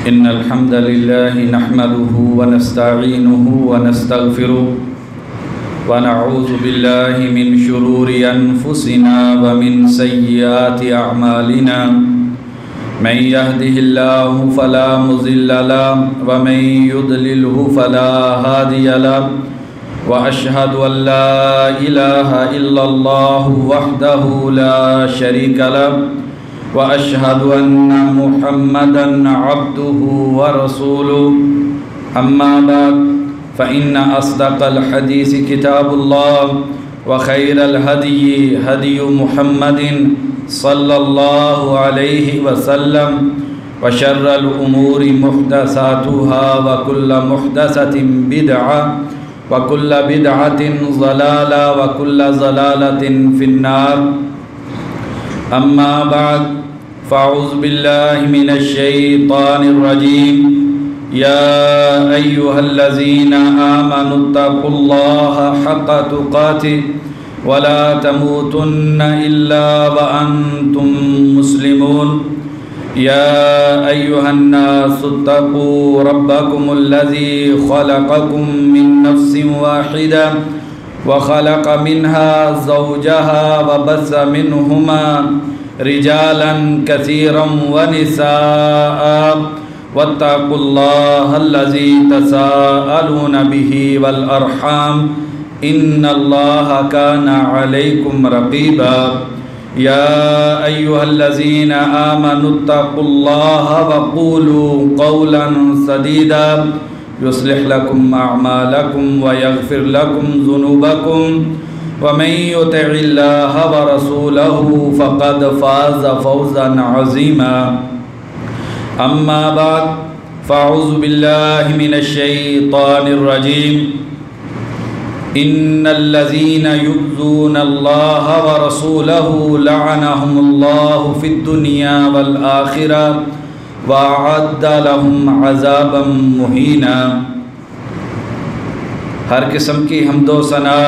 إن الحمد لله نحمده ونستعينه ونستغفره ونعوذ بالله من شرور أنفسنا ومن سيئات أعمالنا من يهده الله فلا مضل له ومن يضلله فلا هادي له وأشهد أن لا إله إلا الله وحده لا شريك له وأشهد أن محمدًا عبده ورسوله أما بعد فإن أصدق الحديث كتاب الله وخير الهدي هدي محمد صلى الله عليه وسلم وشر الأمور محدثاتها وكل محدثة بدعة وكل بدعة ضلالة وكل ضلالة في النار أما بعد فأعوذ بالله من الشيطان الرجيم يا أيها الذين آمنوا اتقوا الله حق تقاته ولا تموتن إلا وأنتم مسلمون يا أيها الناس اتقوا ربكم الذي خلقكم من نفس واحدة وخلق منها زوجها وبث منهما رجالا كثيرا ونساء واتقوا الله الذي تساءلون به والأرحام إن الله كان عليكم رقيبا يا أيها الذين آمنوا اتقوا الله وقولوا قولا سديدا يصلح لكم أعمالكم ويغفر لكم ذنوبكم ومن يطع الله ورسوله فقد فاز فوزا عظيما أما بعد فأعوذ بالله من الشيطان الرجيم إن الذين يؤذون الله ورسوله لعنهم الله في الدنيا والآخرة وأعد لهم عذابا مهينا۔ ہر قسم کی حمد و ثنا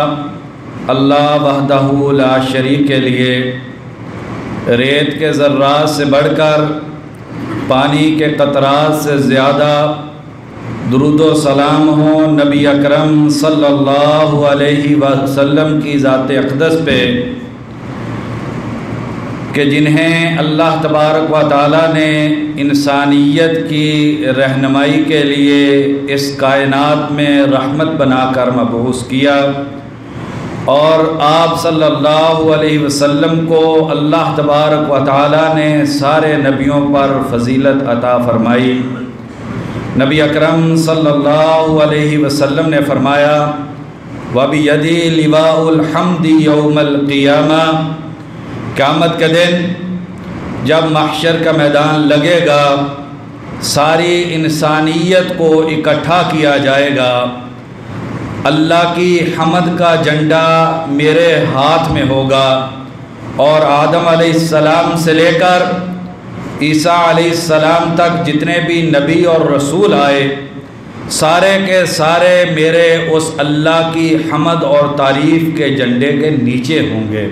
اللہ وحدہ لا شریک کے لیے، ریت کے ذرات سے بڑھ کر، پانی کے قطرات سے زیادہ درود و سلام ہو نبی اکرم صلی اللہ علیہ وسلم کی ذات اقدس پہ، کہ جنہیں اللہ تبارک و تعالیٰ نے انسانیت کی رہنمائی کے لیے اس کائنات میں رحمت بنا کر مبعوث کیا، اور آپ صلی اللہ علیہ وسلم کو اللہ تبارک و تعالیٰ نے سارے نبیوں پر فضیلت عطا فرمائی۔ نبی اکرم صلی اللہ علیہ وسلم نے فرمایا وَبِيَدِي لِوَاءُ الْحَمْدِ يَوْمَ الْقِيَامَةِ، قیامت کے دن جب محشر کا میدان لگے گا، ساری انسانیت کو اکٹھا کیا جائے گا، اللہ کی حمد کا جھنڈا میرے ہاتھ میں ہوگا، اور آدم علیہ السلام سے لے کر عیسیٰ علیہ السلام تک جتنے بھی نبی اور رسول آئے، سارے کے سارے میرے اس اللہ کی حمد اور تعریف کے جھنڈے کے نیچے ہوں گے۔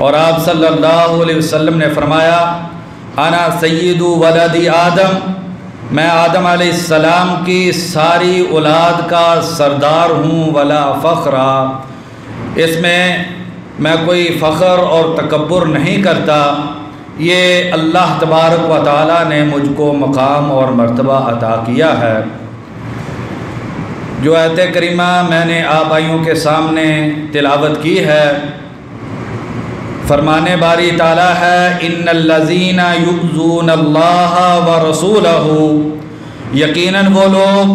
اور آپ صلی اللہ علیہ وسلم نے فرمایا انا سید ولد آدم، میں آدم علیہ السلام کی ساری اولاد کا سردار ہوں، ولا فخر، اس میں کوئی فخر اور تکبر نہیں کرتا، یہ اللہ تبارک و تعالیٰ نے مجھ کو مقام اور مرتبہ عطا کیا ہے۔ جو آیت کریمہ میں نے آپ بھائیوں کے سامنے تلاوت کی ہے، فرمانے باری تعالیٰ ہے ان الذین یؤذون اللہ ورسولہ، یقیناً وہ لوگ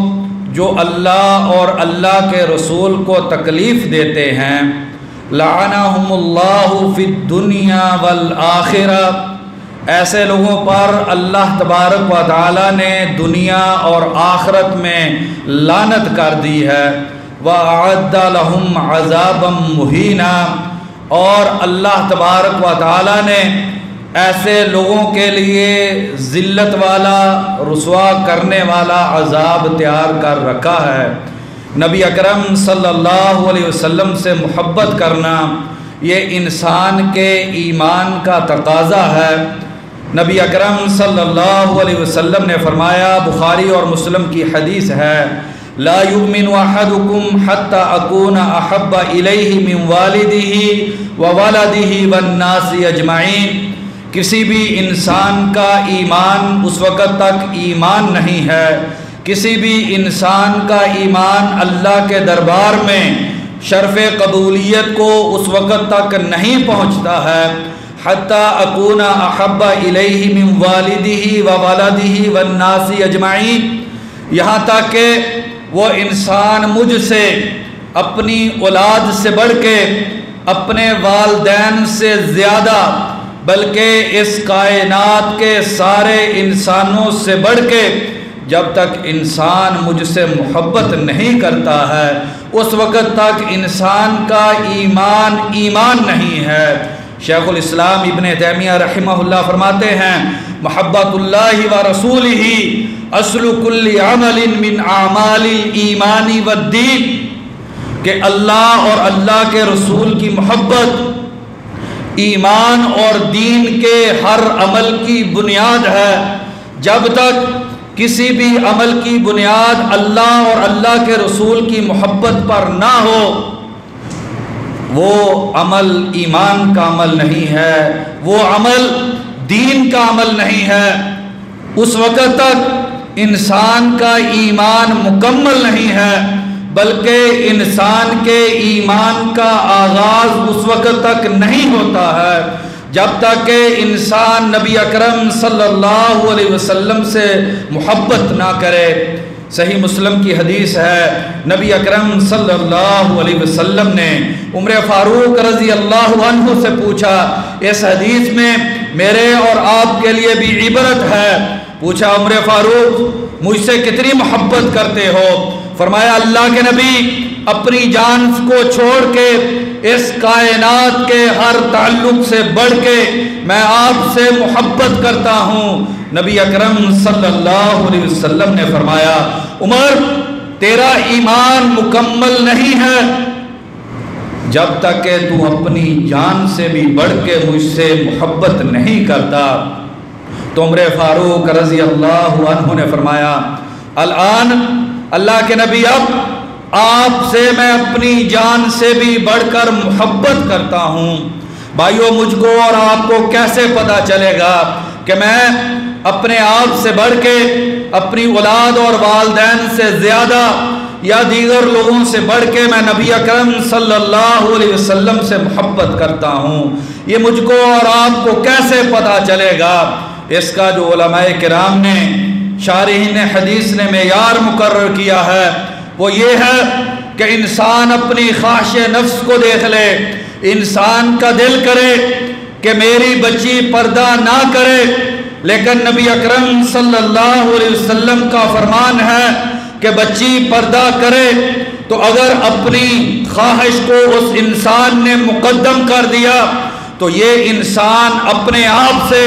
جو اللہ اور اللہ کے رسول کو تکلیف دیتے ہیں، لعنہم اللہ فی الدنیا والآخرہ، ایسے لوگوں پر اللہ تبارک و تعالیٰ نے دنیا اور آخرت میں لعنت کر دی ہے، وَأَعَدَّ لَهُمْ عَذَابًا مُهِينًا، اور اللہ تبارک و تعالیٰ نے ایسے لوگوں کے لیے ذلت والا، رسوا کرنے والا عذاب تیار کر رکھا ہے۔ نبی اکرم صلی اللہ علیہ وسلم سے محبت کرنا یہ انسان کے ایمان کا تقاضا ہے۔ نبی اکرم صلی اللہ علیہ وسلم نے فرمایا، بخاری اور مسلم کی حدیث ہے، لا یؤمن احدکم حتی اکون احب الیہ من والدہ وولدہ والناس اجمعین، کسی بھی انسان کا ایمان اس وقت تک ایمان نہیں ہے، کسی بھی انسان کا ایمان اللہ کے دربار میں شرف قبولیت کو اس وقت تک نہیں پہنچتا ہے حتی اکون احب الیہ من والدہ وولدہ والناس اجمعین، یہاں تک کہ وہ انسان مجھ سے اپنی اولاد سے بڑھ کے، اپنے والدین سے زیادہ، بلکہ اس کائنات کے سارے انسانوں سے بڑھ کے جب تک انسان مجھ سے محبت نہیں کرتا ہے اس وقت تک انسان کا ایمان نہیں ہے۔ شیخ الاسلام ابن تیمیہ رحمہ اللہ فرماتے ہیں، محبت اللہ و رسولہ اصل کل عمل من اعمال الایمان والدین، کہ اللہ اور اللہ کے رسول کی محبت ایمان اور دین کے ہر عمل کی بنیاد ہے۔ جب تک کسی بھی عمل کی بنیاد اللہ اور اللہ کے رسول کی محبت پر نہ ہو، وہ عمل ایمان کا عمل نہیں ہے، وہ عمل دین کا عمل نہیں ہے۔ اس وقت تک انسان کا ایمان مکمل نہیں ہے، بلکہ انسان کے ایمان کا آغاز اس وقت تک نہیں ہوتا ہے جب تک کہ انسان نبی اکرم صلی اللہ علیہ وسلم سے محبت نہ کرے۔ صحیح مسلم کی حدیث ہے، نبی اکرم صلی اللہ علیہ وسلم نے عمر فاروق رضی اللہ عنہ سے پوچھا، اس حدیث میں میرے اور آپ کے لیے بھی عبرت ہے۔ پوچھا، عمر فاروق مجھ سے کتنی محبت کرتے ہو؟ فرمایا، اللہ کے نبی اپنی جان کو چھوڑ کے اس کائنات کے ہر تعلق سے بڑھ کے میں آپ سے محبت کرتا ہوں۔ نبی اکرم صلی اللہ علیہ وسلم نے فرمایا، عمر تیرا ایمان مکمل نہیں ہے جب تک کہ تو اپنی جان سے بھی بڑھ کے مجھ سے محبت نہیں کرتا۔ تو عمر فاروق رضی اللہ عنہ نے فرمایا، الآن اللہ کے نبی اب آپ سے میں اپنی جان سے بھی بڑھ کر محبت کرتا ہوں۔ بھائیو، مجھ کو اور آپ کو کیسے پتا چلے گا کہ میں اپنے آپ سے بڑھ کے اپنی اولاد اور والدین سے زیادہ یا دیگر لوگوں سے بڑھ کے میں نبی اکرم صلی اللہ علیہ وسلم سے محبت کرتا ہوں؟ یہ مجھ کو اور آپ کو کیسے پتا چلے گا؟ اس کا جو علماء کرام نے، شارحین حدیث نے معیار مقرر کیا ہے وہ یہ ہے کہ انسان اپنی خواہش نفس کو دیکھ لے، انسان کا دل کرے کہ میری بچی پردہ نہ کرے، لیکن نبی اکرم صلی اللہ علیہ وسلم کا فرمان ہے کہ بچی پردہ کرے، تو اگر اپنی خواہش کو اس انسان نے مقدم کر دیا تو یہ انسان اپنے آپ سے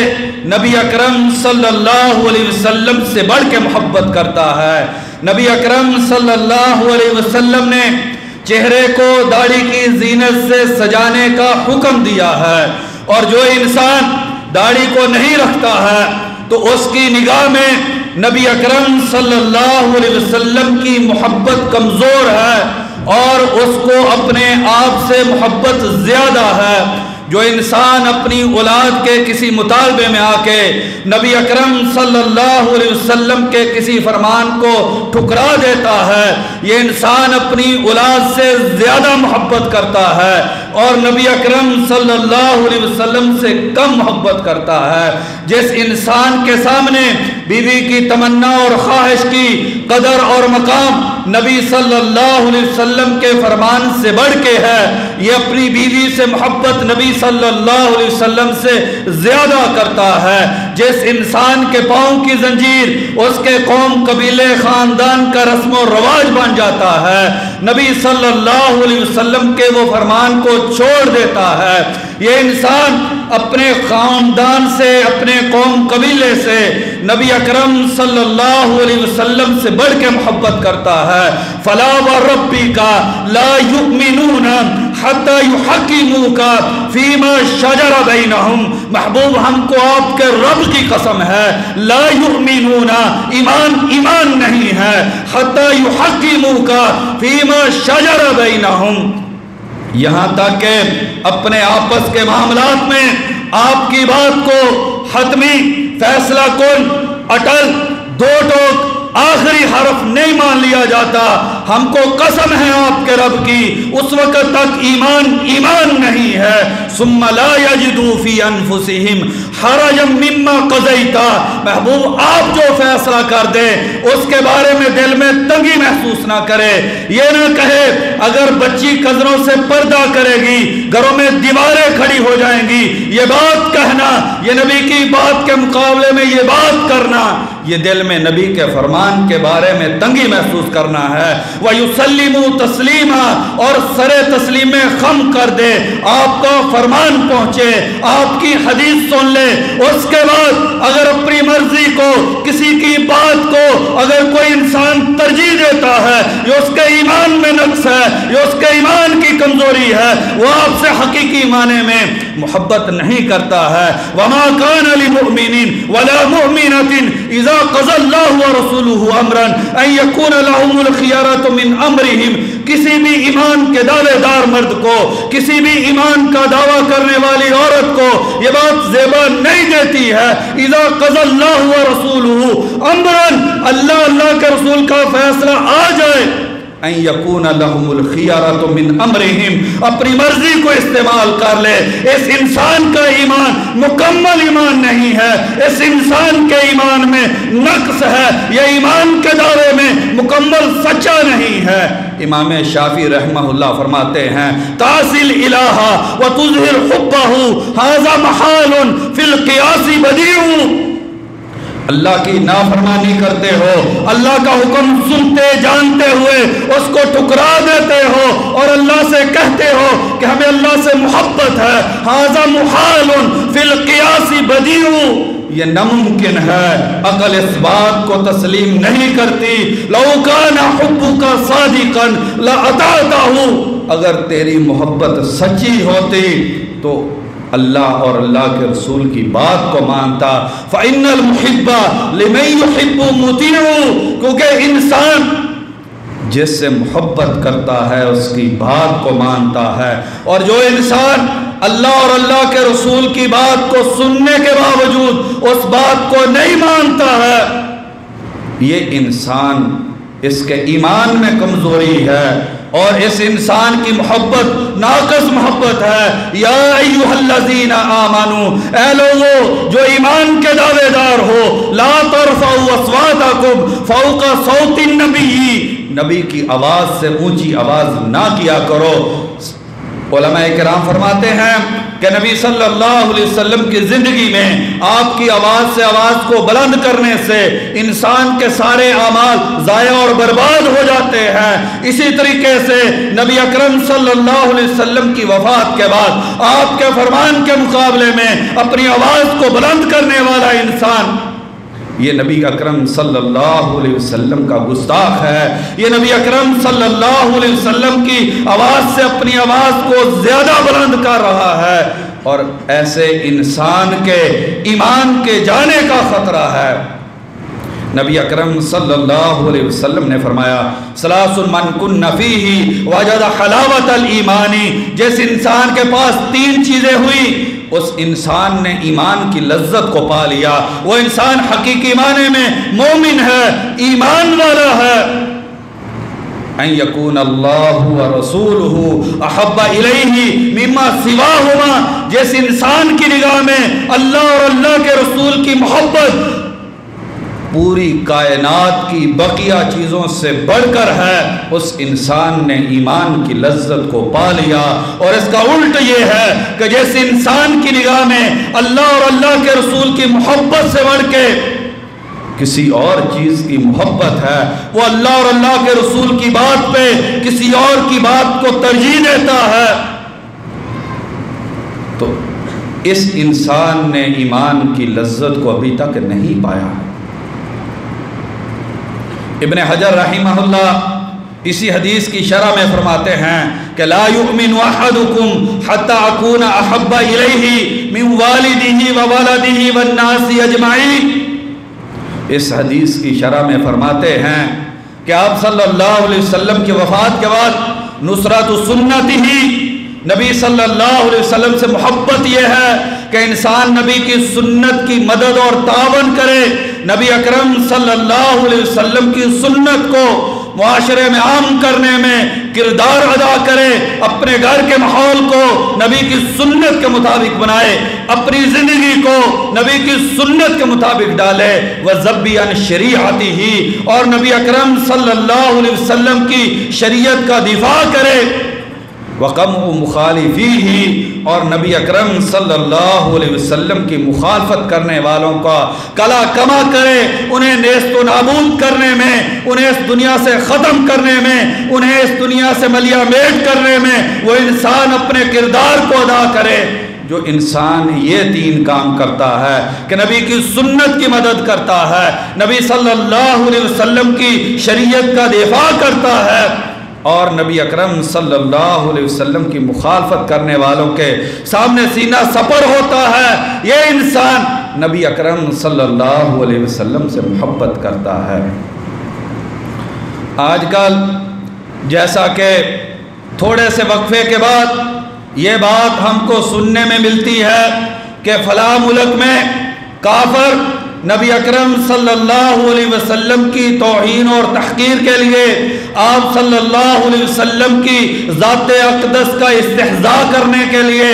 نبی اکرم صلی اللہ علیہ وسلم سے بڑھ کے محبت کرتا ہے۔ نبی اکرم صلی اللہ علیہ وسلم نے چہرے کو داڑھی کی زینت سے سجانے کا حکم دیا ہے، اور جو انسان داڑھی کو نہیں رکھتا ہے تو اس کی نگاہ میں نبی اکرم صلی اللہ علیہ وسلم کی محبت کمزور ہے اور اس کو اپنے آپ سے محبت زیادہ ہے۔ جو انسان اپنی اولاد کے کسی مطالبے میں آ کے نبی اکرم صلی اللہ علیہ وسلم کے کسی فرمان کو ٹھکرا دیتا ہے، یہ انسان اپنی اولاد سے زیادہ محبت کرتا ہے اور نبی اکرم صلی اللہ علیہ وسلم سے کم محبت کرتا ہے۔ جس انسان کے سامنے بیوی کی تمنا اور خواہش کی قدر اور مقام نبی صلی اللہ علیہ وسلم کے فرمان سے بڑھ کے ہے، یہ اپنی بیوی سے محبت نبی صلی اللہ علیہ وسلم سے زیادہ کرتا ہے۔ جس انسان کے پاؤں کی زنجیر اس کے قوم، قبیلے، خاندان کا رسم و رواج بن جاتا ہے، نبی صلی اللہ علیہ وسلم کے وہ فرمان کو چھوڑ دیتا ہے، یہ انسان اپنے خاندان سے، اپنے قوم قبیلے سے نبی اکرم صلی اللہ علیہ وسلم سے بڑھ کے محبت کرتا ہے۔ فلا وربک لا یؤمنون حتی یحکموک فیما شجر بینہم محبوب ہم کو آپ کے رب کی قسم ہے، لا یؤمنون، ایمان نہیں ہے، حتی یحکموک فیما شجر بینہم، یہاں تک کہ اپنے آپس کے معاملات میں آپ کی بات کو حتمی، فیصلہ کن، اٹل، دو ٹوک، آخری حرف نہیں مان لیا جاتا۔ ہم کو قسم ہے آپ کے رب کی، اس وقت تک ایمان نہیں ہے۔ ثم لا یجدوا فی انفسہم حرجا مما قضیت، محبوب آپ جو فیصلہ کر دیں اس کے بارے میں دل میں تنگی محسوس نہ کرے، یہ نہ کہے اگر بچی کزنوں سے پردہ کرے گی گھروں میں دیواریں کھڑی ہو جائیں گی، یہ بات کہنا، یہ نبی کی بات کے مقابلے میں یہ بات کرنا، یہ دل میں نبی کے فرمان کے بارے میں تنگی محسوس کرنا ہے۔ وَيُسَلِّمُوا تَسْلِيمًا، اور سر تسلیم میں خم کر دے، آپ کا فرمان پہنچے، آپ کی حدیث سن لے، اس کے بعد اگر اپنی مرضی کو، کسی کی بات کو اگر کوئی انسان ترجیح دیتا ہے، یہ اس کے ایمان میں نقص ہے، یہ اس کے ایمان کی کمزوری ہے، وہ آپ سے حقیقی معنی میں محبت نہیں کرتا ہے۔ وَمَا كَانَ لِمُؤْمِنٍ وَلَا مُؤْمِنَةٍ إِذَا قَضَى اللَّهُ وَرَسُولُهُ أَمْرًا أَن يَكُونَ لَهُمُ الْخِيَرَةُ مِنْ أَمْرِهِمْ، کسی بھی ایمان کے دعوے دار مرد کو، کسی بھی ایمان کا دعویٰ کرنے والی عورت کو یہ بات زیبا نہیں دیتی ہے، اذا قضى اللہ ورسولہ امرا، اللہ کے رسول کا فیصلہ آ جائے، ان یکون لہم الخیارۃ من امرہم، اپنی مرضی کو استعمال کر لے، اس انسان کا ایمان مکمل ایمان نہیں ہے، اس انسان کے ایمان میں نقص ہے، یہ ایمان کے دعوے میں مکمل سچا نہیں ہے۔ امام شافعی رحمہ اللہ فرماتے ہیں، تعصی الالہ وتظہر حبہ ھذا محال فی القیاس بدیع، اللہ کی نافرمانی کرتے ہو، اللہ کا حکم سنتے جانتے ہوئے اس کو ٹھکرا دیتے ہو اور اللہ سے کہتے ہو کہ ہمیں اللہ سے محبت ہے، ھذا محال فی القیاس بدیع، یہ ناممکن ہے، عقل اس بات کو تسلیم نہیں کرتی۔ لو کان حبک صادقا لاطعتہ، اگر تیری محبت سچی ہوتی تو اللہ اور اللہ کے رسول کی بات کو مانتا۔ فَإِنَّ الْمُحِبَّ لِمَن يُحِبُّ مُطِيعُ، کیونکہ انسان جس سے محبت کرتا ہے اس کی بات کو مانتا ہے، اور جو انسان اللہ اور اللہ کے رسول کی بات کو سننے کے باوجود اس بات کو نہیں مانتا ہے، یہ انسان، اس کے ایمان میں کمزوری ہے اور اس انسان کی محبت ناقص محبت ہے۔ یا ایھا الذین آمنوا، اے لوگو جو ایمان کے دعوے دار ہو، لا ترفعوا اصواتکم فوق صوت النبی، نبی کی آواز سے اونچی آواز نہ کیا کرو۔ علماء کرام فرماتے ہیں کہ نبی صلی اللہ علیہ وسلم کی زندگی میں آپ کی آواز سے آواز کو بلند کرنے سے انسان کے سارے اعمال ضائع اور برباد ہو جاتے ہیں۔ اسی طریقے سے نبی اکرم صلی اللہ علیہ وسلم کی وفات کے بعد آپ کے فرمان کے مقابلے میں اپنی آواز کو بلند کرنے والا انسان، یہ نبی اکرم صلی اللہ علیہ وسلم کا گستاخ ہے، یہ نبی اکرم صلی اللہ علیہ وسلم کی آواز سے اپنی آواز کو زیادہ بلند کر رہا ہے، اور ایسے انسان کے ایمان کے جانے کا خطرہ ہے۔ نبی اکرم صلی اللہ علیہ وسلم نے فرمایا، ثلاث من کن فیہ وجد حلاوت الایمان، جس انسان کے پاس تین چیزیں ہوئی اس انسان نے ایمان کی لذت کو پا لیا، وہ انسان حقیقی معنی میں مومن ہے، ایمان والا ہے۔ ان یکون اللہ ورسولہ احب الیہ مما سواہما، جس انسان کی نگاہ میں اللہ اور اللہ کے رسول کی محبت پوری کائنات کی بقیہ چیزوں سے بڑھ کر ہے، اس انسان نے ایمان کی لذت کو پا لیا۔ اور اس کا الٹ یہ ہے کہ جس انسان کی نگاہ میں اللہ اور اللہ کے رسول کی محبت سے بڑھ کے کسی اور چیز کی محبت ہے، وہ اللہ اور اللہ کے رسول کی بات پہ کسی اور کی بات کو ترجیح دیتا ہے، تو اس انسان نے ایمان کی لذت کو ابھی تک نہیں پایا۔ ابن حجر رحمہ اللہ اسی حدیث کی شرح میں فرماتے ہیں کہ لا یؤمن احدکم حتی اکون احب الیہ من والدہ و ولدہ والناس اجمعین۔ اس حدیث کی شرح میں فرماتے ہیں کہ آپ صلی اللہ علیہ وسلم کی وفات کے بعد نصرت سنت ہی، نبی صلی اللہ علیہ وسلم سے محبت یہ ہے کہ انسان نبی کی سنت کی مدد اور تعاون کرے، نبی اکرم صلی اللہ علیہ وسلم کی سنت کو معاشرے میں عام کرنے میں کردار ادا کرے، اپنے گھر کے ماحول کو نبی کی سنت کے مطابق بنائے، اپنی زندگی کو نبی کی سنت کے مطابق ڈالے، وَذَبِّ عَنْ شَرِيعَتِهِ، اور نبی اکرم صلی اللہ علیہ وسلم کی شریعت کا دفاع کرے، وَقَمْعُ مُخَالِفِيهِ، اور نبی اکرم صلی اللہ علیہ وسلم کی مخالفت کرنے والوں کا کلا کما کرے، انہیں نیست و نابود کرنے میں، انہیں اس دنیا سے ختم کرنے میں، انہیں اس دنیا سے ملیا میٹ کرنے میں وہ انسان اپنے کردار کو ادا کرے۔ جو انسان یہ تین کام کرتا ہے کہ نبی کی سنت کی مدد کرتا ہے، نبی صلی اللہ علیہ وسلم کی شریعت کا دفاع کرتا ہے، اور نبی اکرم صلی اللہ علیہ وسلم کی مخالفت کرنے والوں کے سامنے سینہ سپر ہوتا ہے، یہ انسان نبی اکرم صلی اللہ علیہ وسلم سے محبت کرتا ہے۔ آج کل جیسا کہ تھوڑے سے وقفے کے بعد یہ بات ہم کو سننے میں ملتی ہے کہ فلاں ملک میں کافر نبی اکرم صلی اللہ علیہ وسلم کی توہین اور تحقیر کے لیے آپ صلی اللہ علیہ وسلم کی ذات اقدس کا استہزاء کرنے کے لیے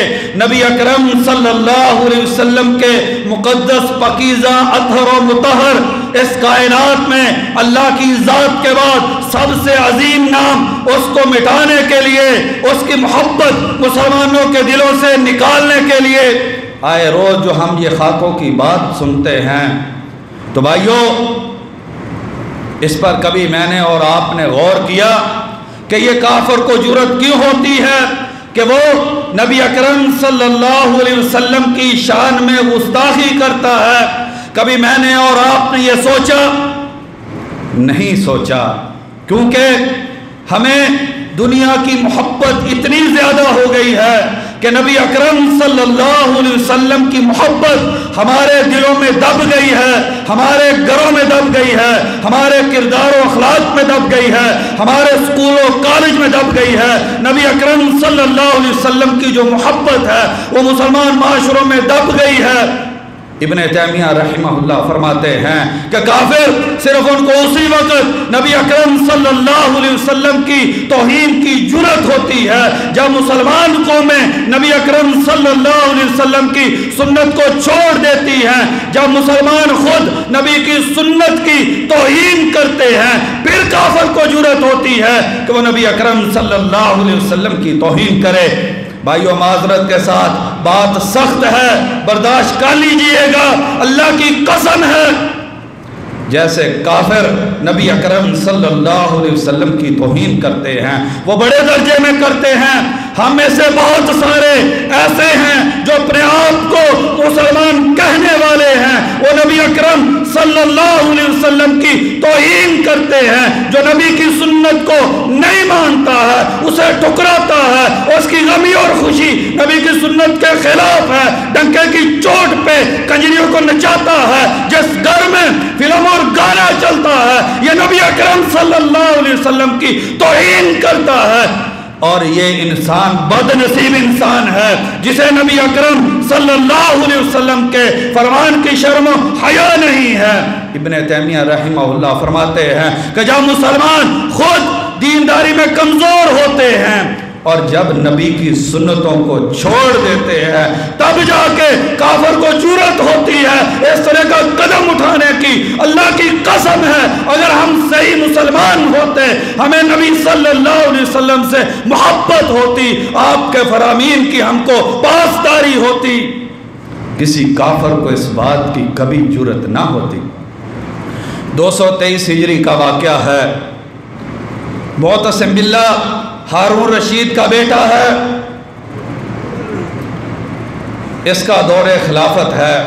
نبی اکرم صلی اللہ علیہ وسلم کے مقدس پاکیزہ اطہر و مطہر اس کائنات میں اللہ کی ذات کے بعد سب سے عظیم نام اس کو مٹانے کے لیے، اس کی محبت مسلمانوں کے دلوں سے نکالنے کے لیے آئے روز جو ہم یہ خاکوں کی بات سنتے ہیں، تو بھائیو اس پر کبھی میں نے اور آپ نے غور کیا کہ یہ کافر کو جرأت کیوں ہوتی ہے کہ وہ نبی اکرم صلی اللہ علیہ وسلم کی شان میں گستاخی کرتا ہے؟ کبھی میں نے اور آپ نے یہ سوچا؟ نہیں سوچا، کیونکہ ہمیں دنیا کی محبت اتنی زیادہ ہو گئی ہے کہ نبی اکرم صلی اللہ علیہ وسلم کی محبت ہمارے دلوں میں دب گئی ہے، ہمارے گھروں میں دب گئی ہے، ہمارے کردار و اخلاق میں دب گئی ہے، ہمارے اسکول و کالج میں دب گئی ہے۔ نبی اکرم صلی اللہ علیہ وسلم کی جو محبت ہے وہ مسلمان معاشروں میں دب گئی ہے۔ ابن تیمیہ رحمہ اللہ فرماتے ہیں کہ کافر صرف ان کو اسی وقت نبی اکرم صلی اللہ علیہ وسلم کی توہین کی جرأت ہوتی ہے جب مسلمان قومیں نبی اکرم صلی اللہ علیہ وسلم کی سنت کو چھوڑ دیتی ہیں، جب مسلمان خود نبی کی سنت کی توہین کرتے ہیں، پھر کافر کو جرأت ہوتی ہے کہ وہ نبی اکرم صلی اللہ علیہ وسلم کی توہین کرے۔ بھائیو معذرت کے ساتھ بات سخت ہے، برداشت کر لیجئے گا، اللہ کی قسم ہے، جیسے کافر نبی اکرم صلی اللہ علیہ وسلم کی توہین کرتے ہیں وہ بڑے درجے میں کرتے ہیں۔ ہم میں سے بہت سارے ایسے ہیں جو اپنے آپ کو مسلمان کہنے والے ہیں، وہ نبی اکرم صلی اللہ علیہ وسلم کی توہین کرتے ہیں، جو نبی کی سنت کو نہیں مانتا ہے، اسے ٹکراتا ہے، اس کی غمی اور خوشی نبی کی سنت کے خلاف ہے، ڈنکے کی چوٹ پہ کنجریوں کو نچاتا ہے، جس گھر میں فلم اور گانا چلتا ہے یہ نبی اکرم صلی اللہ علیہ وسلم کی توہین کرتا ہے۔ اور یہ انسان بد نصیب انسان ہے جسے نبی اکرم صلی اللہ علیہ وسلم کے فرمان کی شرم و حیا نہیں ہے۔ ابن تیمیہ رحمہ اللہ فرماتے ہیں کہ جب مسلمان خود دینداری میں کمزور ہوتے ہیں اور جب نبی کی سنتوں کو چھوڑ دیتے ہیں تب جا کے کافر کو جرأت ہوتی ہے اس طرح کا قدم اٹھانے کی۔ اللہ کی قسم ہے اگر ہم صحیح مسلمان ہوتے، ہمیں نبی صلی اللہ علیہ وسلم سے محبت ہوتی، آپ کے فرامین کی ہم کو پاسداری ہوتی، کسی کافر کو اس بات کی کبھی جرأت نہ ہوتی۔ 223 ہجری کا واقعہ ہے، معتصم باللہ ہارون رشید کا بیٹا ہے، اس کا دور خلافت ہے،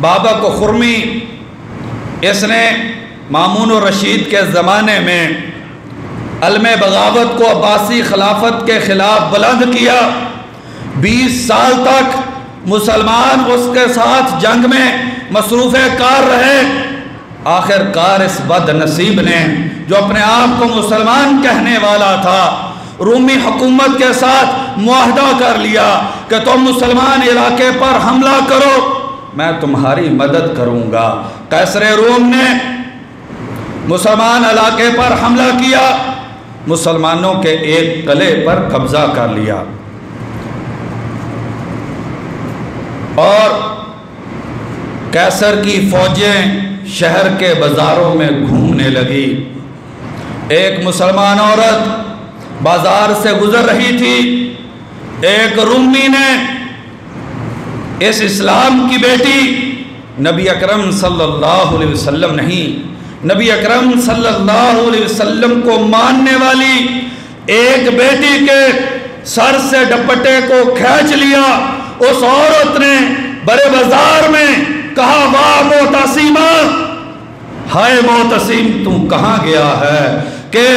بابا کو خرمی، اس نے مامون الرشید کے زمانے میں علم بغاوت کو عباسی خلافت کے خلاف بلند کیا۔ 20 سال تک مسلمان اس کے ساتھ جنگ میں مصروف کار رہے۔ آخر کار اس بد نصیب نے جو اپنے آپ کو مسلمان کہنے والا تھا، رومی حکومت کے ساتھ معاہدہ کر لیا کہ تم مسلمان علاقے پر حملہ کرو، میں تمہاری مدد کروں گا۔ قیصر روم نے مسلمان علاقے پر حملہ کیا، مسلمانوں کے ایک قلعے پر قبضہ کر لیا اور قیصر کی فوجیں شہر کے بازاروں میں گھومنے لگی۔ ایک مسلمان عورت بازار سے گزر رہی تھی، ایک رومی نے اس اسلام کی بیٹی نبی اکرم صلی اللہ علیہ وسلم نہیں، نبی اکرم صلی اللہ علیہ وسلم کو ماننے والی ایک بیٹی کے سر سے دوپٹے کو کھینچ لیا۔ اس عورت نے بڑے بازار میں کہا، واہ معتصمہ، ہائے معتصم تو کہاں گیا ہے کہ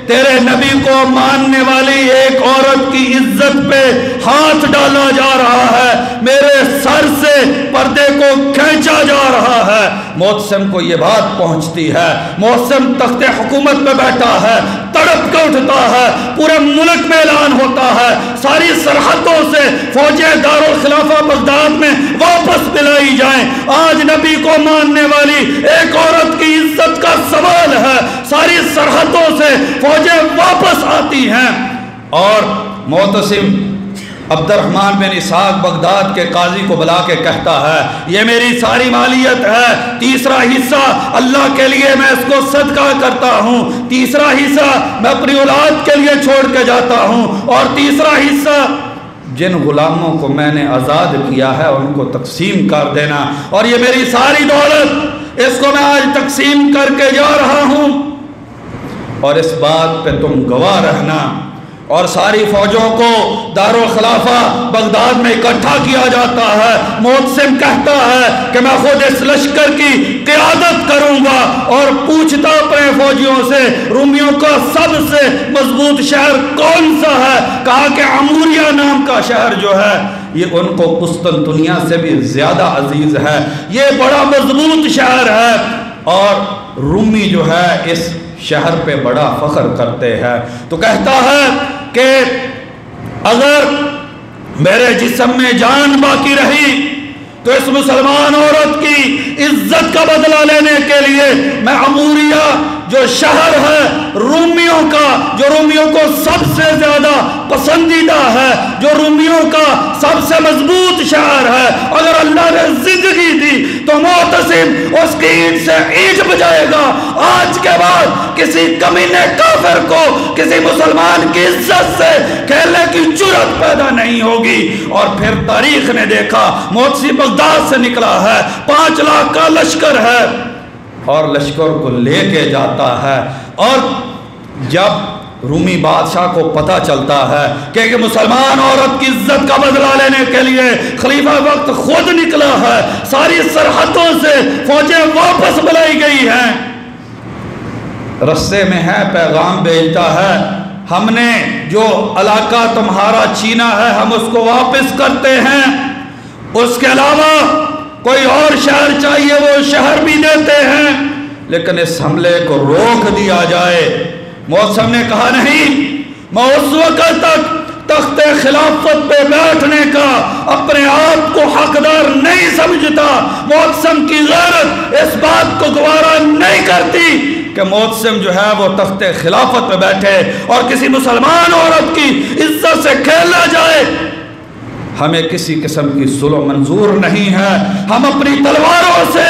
تیرے نبی کو ماننے والی ایک عورت کی عزت پہ ہاتھ ڈالا جا رہا ہے، میرے سر سے پردے کو کھینچا جا رہا ہے۔ معتصم کو یہ بات پہنچتی ہے، معتصم تخت حکومت پہ بیٹھا ہے، تڑپ کے اٹھتا ہے، پورے ملک میں اعلان ہوتا ہے، ساری سرحدوں سے فوجیں دارالخلافہ بغداد میں واپس دلائی جائیں۔ آج نبی کو ماننے والی ایک عورت کی عزت کا سوال ہے، ساری سرحدوں سے فوجیں واپس آتی ہیں۔ اور معتصم عبد الرحمن بن اسحاق بغداد کے قاضی کو بلا کے کہتا ہے، یہ میری ساری مالیت ہے، تیسرا حصہ اللہ کے لیے میں اس کو صدقہ کرتا ہوں، تیسرا حصہ میں اپنی اولاد کے لیے چھوڑ کے جاتا ہوں، اور تیسرا حصہ جن غلاموں کو میں نے آزاد کیا ہے ان کو تقسیم کر دینا، اور یہ میری ساری دولت اس کو میں آج تقسیم کر کے جا رہا ہوں، اور اس بات پہ تم گواہ رہنا۔ اور ساری فوجوں کو دارالخلافہ بغداد میں اکٹھا کیا جاتا ہے۔ معتصم کہتا ہے کہ میں خود اس لشکر کی قیادت کروں گا، اور پوچھتا اپنے فوجیوں سے رومیوں کا سب سے مضبوط شہر کون سا ہے؟ کہا کہ عموریہ نام کا شہر جو ہے یہ ان کو قسطنطنیہ سے بھی زیادہ عزیز ہے، یہ بڑا مضبوط شہر ہے، اور رومی جو ہے اس شہر پہ بڑا فخر کرتے ہیں۔ تو کہتا ہے کہ اگر میرے جسم میں جان باقی رہی تو اس مسلمان عورت کی عزت کا بدلہ لینے کے لیے میں عموریہ جو شہر ہے رومیوں کا، جو رومیوں کو سب سے زیادہ پسندیدہ ہے، جو رومیوں کا سب سے مضبوط شہر ہے، اگر اللہ نے زندگی دی تو معتصم اس کی اینٹ سے اینٹ بجائے گا۔ آج کے بعد کسی کمینے کافر کو کسی مسلمان کی عزت سے کھیلنے کی جرأت پیدا نہیں ہوگی۔ اور پھر تاریخ نے دیکھا معتصم بغداد سے نکلا ہے، 5 لاکھ کا لشکر ہے، اور لشکر کو لے کے جاتا ہے، اور جب رومی بادشاہ کو پتہ چلتا ہے کہ مسلمان عورت کی عزت کا بدلہ لینے کے لیے خلیفہ وقت خود نکلا ہے، ساری سرحدوں سے فوجیں واپس بلائی گئی ہیں، رستے میں ہے پیغام بھیجتا ہے، ہم نے جو علاقہ تمہارا چھینا ہے ہم اس کو واپس کرتے ہیں، اس کے علاوہ کوئی اور شہر چاہیے وہ شہر بھی دیتے ہیں، لیکن اس حملے کو روک دیا جائے۔ معتصم نے کہا نہیں، میں اس وقت تک تخت خلافت پہ بیٹھنے کا اپنے آپ کو حقدار نہیں سمجھتا۔ معتصم کی غیرت اس بات کو گوارا نہیں کرتی کہ معتصم جو ہے وہ تخت خلافت پہ بیٹھے اور کسی مسلمان عورت کی عزت سے کھیلا جائے۔ ہمیں کسی قسم کی ظلم منظور نہیں ہے، ہم اپنی تلواروں سے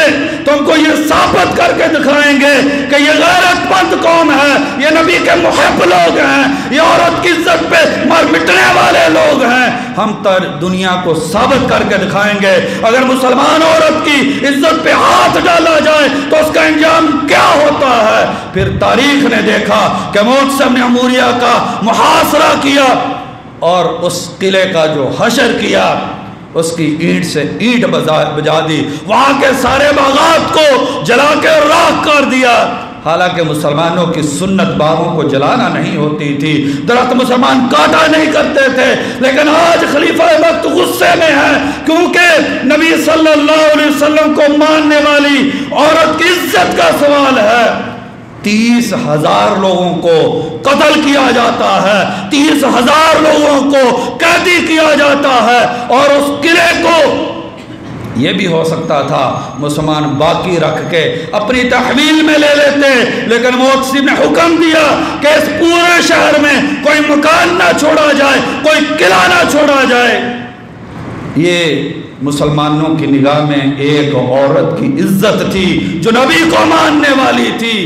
تم کو یہ ثابت کر کے دکھائیں گے کہ یہ غیرت مند قوم ہے، یہ نبی کے محب لوگ ہیں، یہ عورت کی عزت پہ مر مٹنے والے لوگ ہیں۔ ہم دنیا کو ثابت کر کے دکھائیں گے اگر مسلمان عورت کی عزت پہ ہاتھ ڈالا جائے تو اس کا انجام کیا ہوتا ہے۔ پھر تاریخ نے دیکھا کہ معتصم نے عموریہ کا محاصرہ کیا اور اس قلعے کا جو حشر کیا، اس کی اینٹ سے اینٹ بجا دی، وہاں کے سارے باغات کو جلا کے راکھ کر دیا۔ حالانکہ مسلمانوں کی سنت باغوں کو جلانا نہیں ہوتی تھی، درخت مسلمان کاٹا نہیں کرتے تھے، لیکن آج خلیفہ وقت غصے میں ہے کیونکہ نبی صلی اللہ علیہ وسلم کو ماننے والی عورت کی عزت کا سوال ہے۔ 30,000 لوگوں کو قتل کیا جاتا ہے، 30,000 لوگوں کو قیدی کیا جاتا ہے، اور اس قلعے کو یہ بھی ہو سکتا تھا مسلمان باقی رکھ کے اپنی تحویل میں لے لیتے، لیکن محتسب نے حکم دیا کہ اس پورے شہر میں کوئی مکان نہ چھوڑا جائے، کوئی قلعہ نہ چھوڑا جائے۔ یہ مسلمانوں کی نگاہ میں ایک عورت کی عزت تھی جو نبی کو ماننے والی تھی،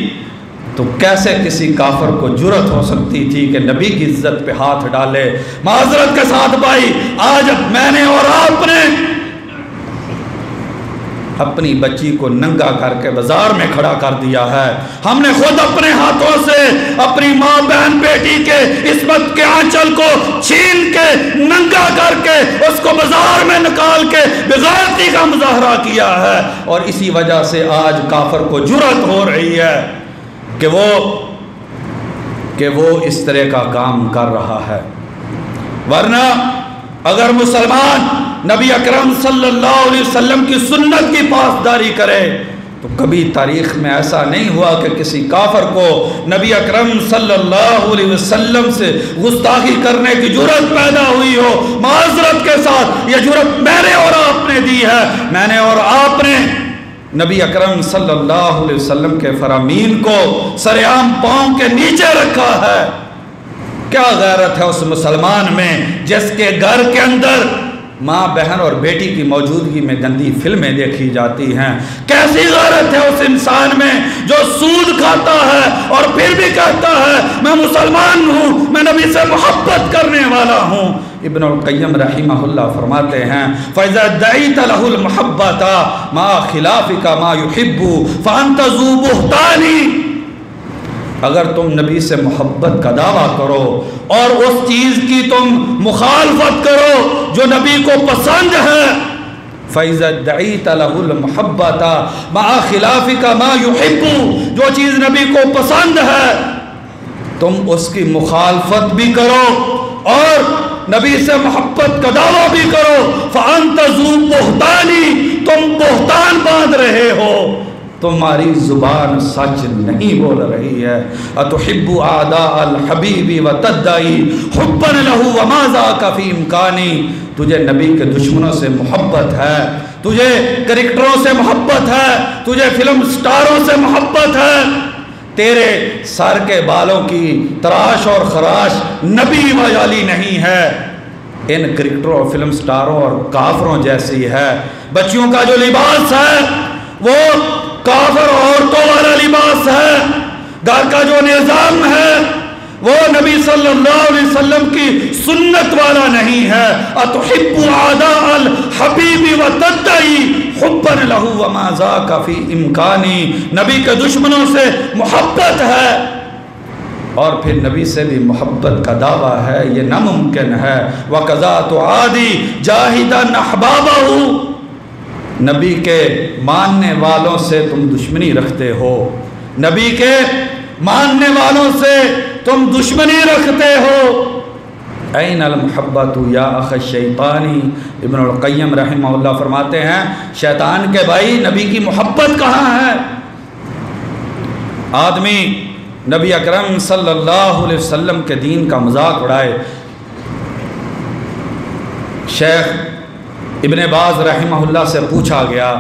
تو کیسے کسی کافر کو جرأت ہو سکتی تھی کہ نبی کی عزت پہ ہاتھ ڈالے؟ معذرت کے ساتھ بھائی، آج میں نے اور آپ نے اپنی بچی کو ننگا کر کے بازار میں کھڑا کر دیا ہے، ہم نے خود اپنے ہاتھوں سے اپنی ماں بہن بیٹی کے عصمت کے آنچل کو چھین کے ننگا کر کے اس کو بازار میں نکال کے بغیرتی کا مظاہرہ کیا ہے، اور اسی وجہ سے آج کافر کو جرأت ہو رہی ہے کہ وہ اس طرح کا کام کر رہا ہے۔ ورنہ اگر مسلمان نبی اکرم صلی اللہ علیہ وسلم کی سنت کی پاسداری کرے تو کبھی تاریخ میں ایسا نہیں ہوا کہ کسی کافر کو نبی اکرم صلی اللہ علیہ وسلم سے گستاخی کرنے کی جرأت پیدا ہوئی ہو۔ معذرت کے ساتھ یہ جرأت میں نے اور آپ نے دی ہے، میں نے اور آپ نے نبی اکرم صلی اللہ علیہ وسلم کے فرامین کو سر عام پاؤں کے نیچے رکھا ہے۔ کیا غیرت ہے اس مسلمان میں جس کے گھر کے اندر ماں بہن اور بیٹی کی موجودگی میں گندی فلمیں دیکھی جاتی ہیں؟ کیسی غیرت ہے اس انسان میں جو سود کھاتا ہے اور پھر بھی کہتا ہے میں مسلمان ہوں، میں نبی سے محبت کرنے والا ہوں؟ ابن القیم رحمہ اللہ فرماتے ہیں فَإِذَا دَعِيتَ لَهُ الْمُحَبَّةَ مَا خِلَافِكَ مَا يُحِبُّ فَأَنْتَ ذُو بُهْتَانِ۔ اگر تم نبی سے محبت کا دعویٰ کرو اور اس چیز کی تم مخالفت کرو جو نبی کو پسند ہے، فَإِذَا دَعِيتَ لَهُ الْمُحَبَّةَ مَعَ خِلَافِكَ مَا يُحِبُّ، جو چیز نبی کو پسند ہے تم اس کی مخالفت بھی کرو اور نبی سے محبت کا دعویٰ بھی کرو، فَأَنْتَ ذُو بُهْتَانِ، تم بہتان باندھ رہے ہو، تمہاری زبان سچ نہیں بول رہی ہے۔ أَتُحِبُّ أَعْدَاءَ الْحَبِيبِ وَتَدَّعِي حُبًّا لَهُ وَمَا ذَاكَ فِي إِمْكَانِ۔ تجھے نبی کے دشمنوں سے محبت ہے، تجھے کرکٹروں سے محبت ہے، تجھے فلم سٹاروں سے محبت ہے، تیرے سر کے بالوں کی تراش اور خراش نبی والی نہیں ہے، ان کرکٹروں اور فلم سٹاروں اور کافروں جیسی ہے۔ بچیوں کا جو لباس ہے وہ کافر عورتوں والا لباس ہے، گھر کا جو نظام ہے وہ نبی صلی اللہ علیہ وسلم کی سنت والا نہیں ہے۔ أَتُحِبُّ أَعْدَاءَ الْحَبِيبِ وَتَدَّعِي حُبًّا لَهُ وَمَا ذَاكَ فِي إِمْكَانِ، نبی کے دشمنوں سے محبت ہے اور پھر نبی سے بھی محبت کا دعویٰ ہے، یہ ناممکن ہے۔ وَقَذَا تُعَادِي جَاهِدًا أَحْبَابَهُ، نبی کے ماننے والوں سے تم دشمنی رکھتے ہو، نبی کے ماننے والوں سے تم دشمنی رکھتے ہو۔ این المحبت یا اخ الشیطانی، ابن القیم رحمہ اللہ فرماتے ہیں شیطان کے بھائی نبی کی محبت کہاں ہے؟ آدمی نبی اکرم صلی اللہ علیہ وسلم کے دین کا مذاق اڑائے۔ شیخ ابن باز رحمہ اللہ سے پوچھا گیا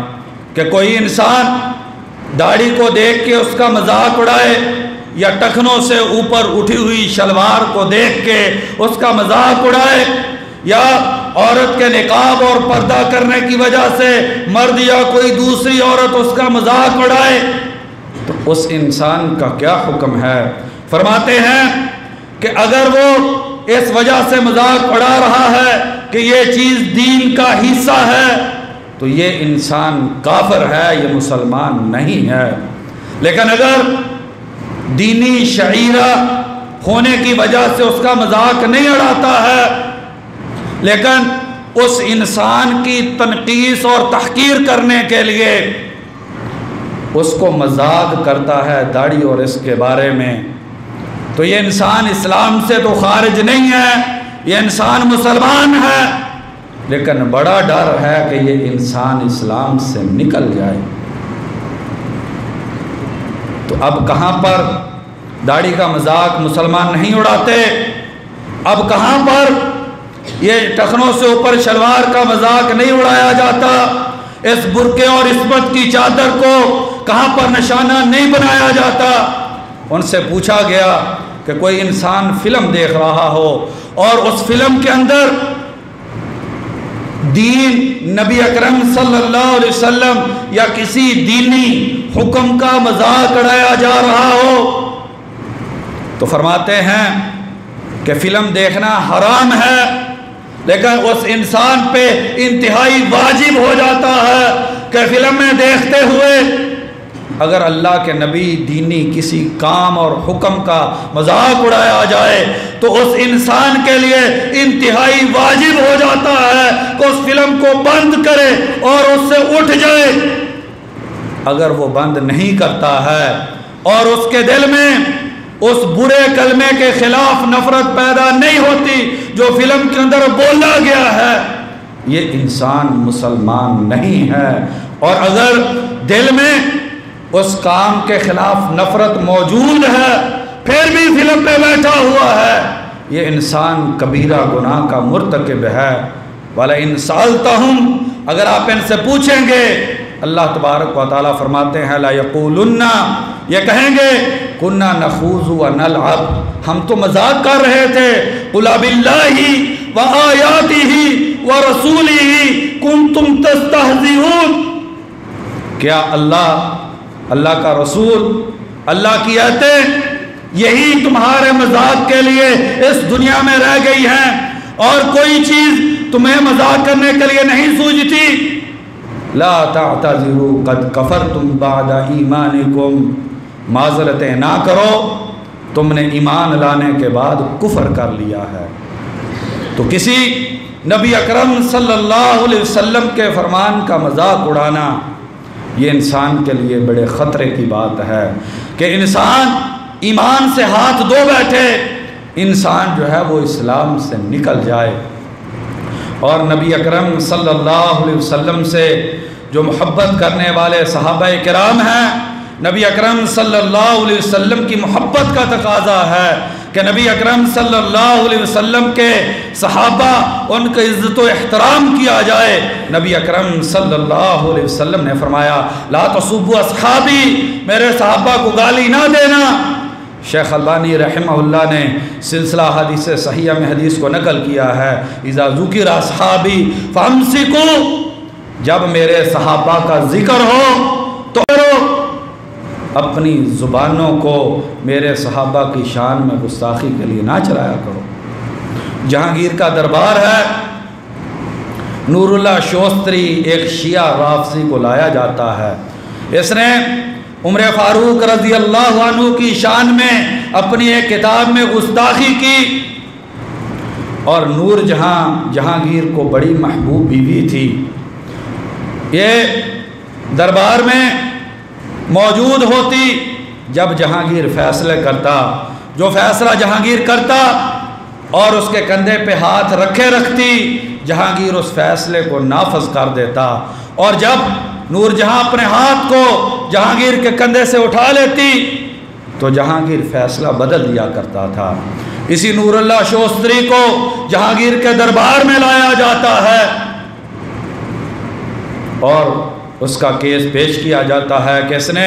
کہ کوئی انسان داڑھی کو دیکھ کے اس کا مذاق اڑائے یا ٹخنوں سے اوپر اٹھی ہوئی شلوار کو دیکھ کے اس کا مذاق اڑائے یا عورت کے نقاب اور پردہ کرنے کی وجہ سے مرد یا کوئی دوسری عورت اس کا مذاق اڑائے، تو اس انسان کا کیا حکم ہے؟ فرماتے ہیں کہ اگر وہ اس وجہ سے مذاق اڑا رہا ہے کہ یہ چیز دین کا حصہ ہے تو یہ انسان کافر ہے، یہ مسلمان نہیں ہے۔ لیکن اگر دینی شعیرہ ہونے کی وجہ سے اس کا مذاق نہیں اڑاتا ہے لیکن اس انسان کی تنقیص اور تحقیر کرنے کے لیے اس کو مذاق کرتا ہے داڑھی اور اس کے بارے میں، تو یہ انسان اسلام سے تو خارج نہیں ہے، یہ انسان مسلمان ہے، لیکن بڑا ڈر ہے کہ یہ انسان اسلام سے نکل جائے۔ تو اب کہاں پر داڑھی کا مذاق مسلمان نہیں اڑاتے، اب کہاں پر یہ ٹخنوں سے اوپر شلوار کا مذاق نہیں اڑایا جاتا، اس برقعے اور عصمت کی چادر کو کہاں پر نشانہ نہیں بنایا جاتا۔ ان سے پوچھا گیا کہ کوئی انسان فلم دیکھ رہا ہو اور اس فلم کے اندر دین، نبی اکرم صلی اللہ علیہ وسلم یا کسی دینی حکم کا مذاق اڑایا جا رہا ہو، تو فرماتے ہیں کہ فلم دیکھنا حرام ہے، لیکن اس انسان پہ انتہائی واجب ہو جاتا ہے کہ فلم میں دیکھتے ہوئے اگر اللہ کے نبی دینی کسی کام اور حکم کا مذاق اڑایا جائے تو اس انسان کے لیے انتہائی واجب ہو جاتا ہے کہ اس فلم کو بند کرے اور اس سے اٹھ جائے۔ اگر وہ بند نہیں کرتا ہے اور اس کے دل میں اس برے کلمے کے خلاف نفرت پیدا نہیں ہوتی جو فلم کے اندر بولا گیا ہے، یہ انسان مسلمان نہیں ہے۔ اور اگر دل میں اس کام کے خلاف نفرت موجود ہے پھر بھی فلم پہ بیٹھا ہوا ہے، یہ انسان کبیرہ گناہ کا مرتکب ہے۔ وَلَئِن سَأَلْتَهُمْ، اگر آپ ان سے پوچھیں گے، اللہ تبارک و تعالیٰ فرماتے ہیں لا یقولن، یہ کہیں گے کنا نخوض ونلعب، ہم تو مذاق کر رہے تھے، قل باللہ وآیاتہ ورسولہ کنتم تستہزئون، کیا اللہ کا رسول، اللہ کی آیتیں یہی تمہارے مذاق کے لیے اس دنیا میں رہ گئی ہیں اور کوئی چیز تمہیں مذاق کرنے کے لیے نہیں سوجھتی؟ لا تعتذروا قد کفرتم بعد ایمانکم، معذرتیں نہ کرو، تم نے ایمان لانے کے بعد کفر کر لیا ہے۔ تو کسی نبی اکرم صلی اللہ علیہ وسلم کے فرمان کا مذاق اڑانا یہ انسان کے لیے بڑے خطرے کی بات ہے کہ انسان ایمان سے ہاتھ دھو بیٹھے، انسان جو ہے وہ اسلام سے نکل جائے۔ اور نبی اکرم صلی اللہ علیہ وسلم سے جو محبت کرنے والے صحابہ کرام ہیں، نبی اکرم صلی اللہ علیہ وسلم کی محبت کا تقاضا ہے کہ نبی اکرم صلی اللہ علیہ وسلم کے صحابہ ان کا عزت و احترام کیا جائے۔ نبی اکرم صلی اللہ علیہ وسلم نے فرمایا لا تسبوا اصحابی، میرے صحابہ کو گالی نہ دینا۔ شیخ البانی رحمہ اللہ نے سلسلہ حدیث صحیحہ میں حدیث کو نقل کیا ہے، اذا ذکر اصحابی فامسکوا، جب میرے صحابہ کا ذکر ہو تو اپنی زبانوں کو میرے صحابہ کی شان میں گستاخی کے لیے نہ چلایا کرو۔ جہانگیر کا دربار ہے، نور اللہ شوستری ایک شیعہ رافضی کو لایا جاتا ہے، اس نے عمر فاروق رضی اللہ عنہ کی شان میں اپنی ایک کتاب میں گستاخی کی، اور نور جہاں جہانگیر کو بڑی محبوب بیوی تھی، یہ دربار میں موجود ہوتی، جب جہانگیر فیصلے کرتا، جو فیصلہ جہانگیر کرتا اور اس کے کندھے پہ ہاتھ رکھے رکھتی، جہانگیر اس فیصلے کو نافذ کر دیتا، اور جب نور جہاں اپنے ہاتھ کو جہانگیر کے کندھے سے اٹھا لیتی تو جہانگیر فیصلہ بدل دیا کرتا تھا۔ اسی نور اللہ شوستری کو جہانگیر کے دربار میں لایا جاتا ہے اور اس کا کیس پیش کیا جاتا ہے کہ اس نے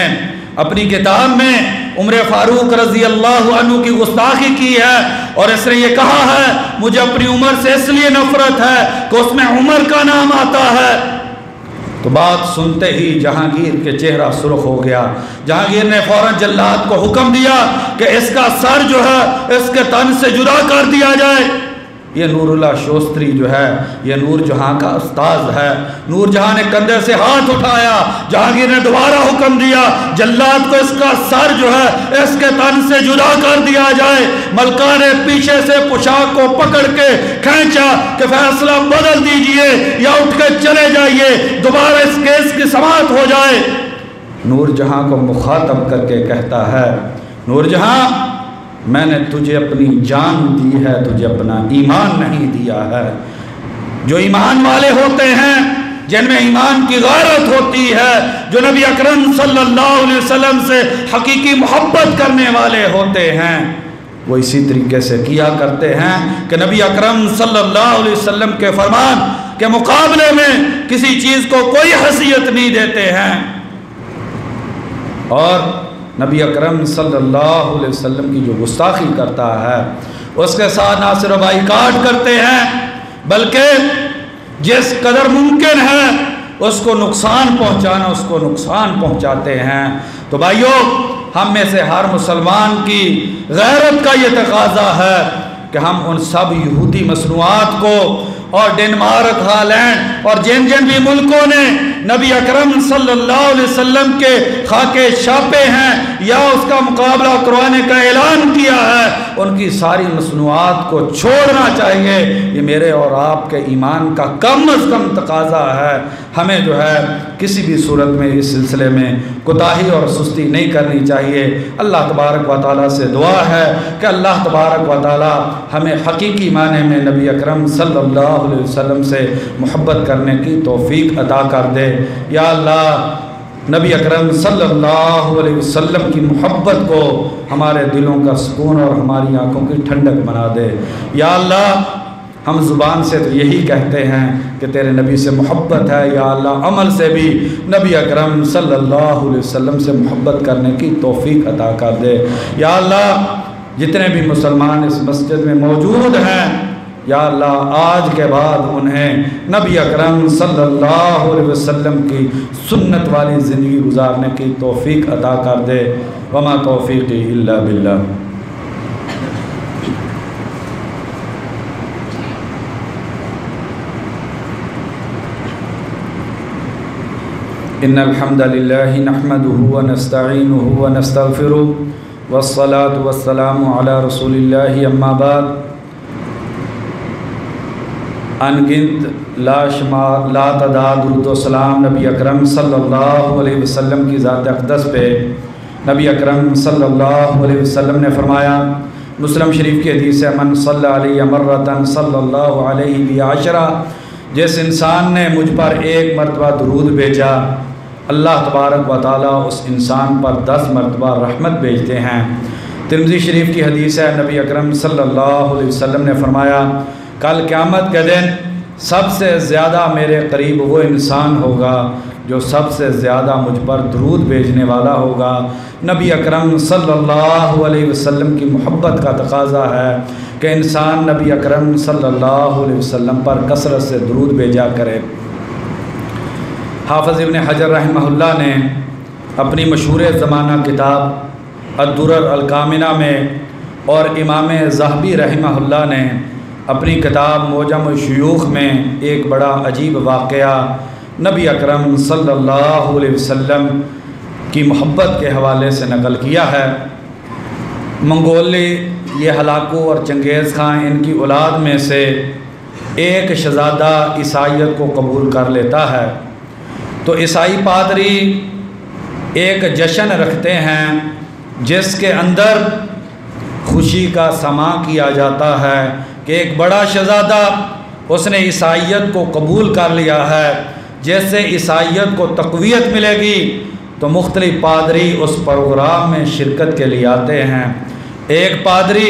اپنی کتاب میں عمر فاروق رضی اللہ عنہ کی گستاخی کی ہے، اور اس نے یہ کہا ہے مجھے اپنی عمر سے اس لیے نفرت ہے کہ اس میں عمر کا نام آتا ہے۔ تو بات سنتے ہی جہانگیر کے چہرہ سرخ ہو گیا، جہانگیر نے فوراً جلاد کو حکم دیا کہ اس کا سر جو ہے اس کے تن سے جدا کر دیا جائے۔ یہ نور اللہ شوستری جو ہے یہ نور جہاں کا استاذ ہے۔ نور جہاں نے کندھے سے ہاتھ اٹھایا، جہانگیر نے دوبارہ حکم دیا جلاد کو اس کا سر جو ہے اس کے تن سے جدا کر دیا جائے۔ ملکہ نے پیچھے سے پوشاک کو پکڑ کے کھینچا کہ فیصلہ بدل دیجئے یا اٹھ کے چلے جائیے، دوبارہ اس کیس کی سماعت ہو جائے۔ نور جہاں کو مخاطب کر کے کہتا ہے نور جہاں میں نے تجھے اپنی جان دی ہے، تجھے اپنا ایمان نہیں دیا ہے۔ جو ایمان والے ہوتے ہیں، جن میں ایمان کی غیرت ہوتی ہے، جو نبی اکرم صلی اللہ علیہ وسلم سے حقیقی محبت کرنے والے ہوتے ہیں، وہ اسی طریقے سے کیا کرتے ہیں کہ نبی اکرم صلی اللہ علیہ وسلم کے فرمان کے مقابلے میں کسی چیز کو کوئی حیثیت نہیں دیتے ہیں، اور نبی اکرم صلی اللہ علیہ وسلم کی جو گستاخی کرتا ہے اس کے ساتھ نہ صرف بائیکاٹ کرتے ہیں بلکہ جس قدر ممکن ہے اس کو نقصان پہنچانا، اس کو نقصان پہنچاتے ہیں۔ تو بھائیو، ہم میں سے ہر مسلمان کی غیرت کا یہ تقاضا ہے کہ ہم ان سب یہودی مصنوعات کو اور ڈنمارک، ہالینڈ اور جن بھی ملکوں نے نبی اکرم صلی اللہ علیہ وسلم کے خاکے چھاپے ہیں یا اس کا مقابلہ قرآن کا اعلان کیا ہے، ان کی ساری مصنوعات کو چھوڑنا چاہیے۔ یہ میرے اور آپ کے ایمان کا کم از کم تقاضا ہے۔ ہمیں جو ہے کسی بھی صورت میں اس سلسلے میں کوتاہی اور سستی نہیں کرنی چاہیے۔ اللہ تبارک و تعالیٰ سے دعا ہے کہ اللہ تبارک و تعالیٰ ہمیں حقیقی معنی میں نبی اکرم صلی اللہ علیہ وسلم سے محبت کرنے کی توفیق عطا کر دے۔ یا اللہ، نبی اکرم صلی اللہ علیہ وسلم کی محبت کو ہمارے دلوں کا سکون اور ہماری آنکھوں کی ٹھنڈک بنا دے۔ یا اللہ، ہم زبان سے تو یہی کہتے ہیں کہ تیرے نبی سے محبت ہے، یا اللہ عمل سے بھی نبی اکرم صلی اللہ علیہ وسلم سے محبت کرنے کی توفیق عطا کر دے۔ یا اللہ، جتنے بھی مسلمان اس مسجد میں موجود ہیں، یا اللہ آج کے بعد انہیں نبی اکرم صلی اللہ علیہ وسلم کی سنت والی زندگی گزارنے کی توفیق عطا کر دے۔ وما توفیقی الا باللہ۔ ان الحمد للہ نحمده ونستعینه ونستغفره والصلاة والسلام علی رسول اللہ اما بعد۔ انگنت لا تعداد درود و سلام نبی اکرم صلی اللہ علیہ وسلم کی ذات اقدس پہ۔ نبی اکرم صلی اللہ علیہ وسلم نے فرمایا، مسلم شریف کی حدیث ہے، من صلی علیہ مرتن صلی اللہ علیہ بعشرہ، جس انسان نے مجھ پر ایک مرتبہ درود بھیجا، اللہ تبارک و تعالیٰ اس انسان پر 10 مرتبہ رحمت بھیجتے ہیں۔ ترمذی شریف کی حدیث ہے، نبی اکرم صلی اللہ علیہ وسلم نے فرمایا، کل قیامت کے دن سب سے زیادہ میرے قریب وہ انسان ہوگا جو سب سے زیادہ مجھ پر درود بھیجنے والا ہوگا۔ نبی اکرم صلی اللہ علیہ وسلم کی محبت کا تقاضا ہے کہ انسان نبی اکرم صلی اللہ علیہ وسلم پر کثرت سے درود بھیجا کرے۔ حافظ ابن حجر رحمہ اللہ نے اپنی مشہور زمانہ کتاب الدرر الکامنہ میں، اور امام ذہبی رحمہ اللہ نے اپنی کتاب معجم الشیوخ میں ایک بڑا عجیب واقعہ نبی اکرم صلی اللہ علیہ وسلم کی محبت کے حوالے سے نقل کیا ہے۔ منگولی، یہ ہلاکو اور چنگیز خان، ان کی اولاد میں سے ایک شہزادہ عیسائیت کو قبول کر لیتا ہے، تو عیسائی پادری ایک جشن رکھتے ہیں جس کے اندر خوشی کا سماع کیا جاتا ہے کہ ایک بڑا شہزادہ اس نے عیسائیت کو قبول کر لیا ہے، جیسے عیسائیت کو تقویت ملے گی تو مختلف پادری اس پروگرام میں شرکت کے لیے آتے ہیں۔ ایک پادری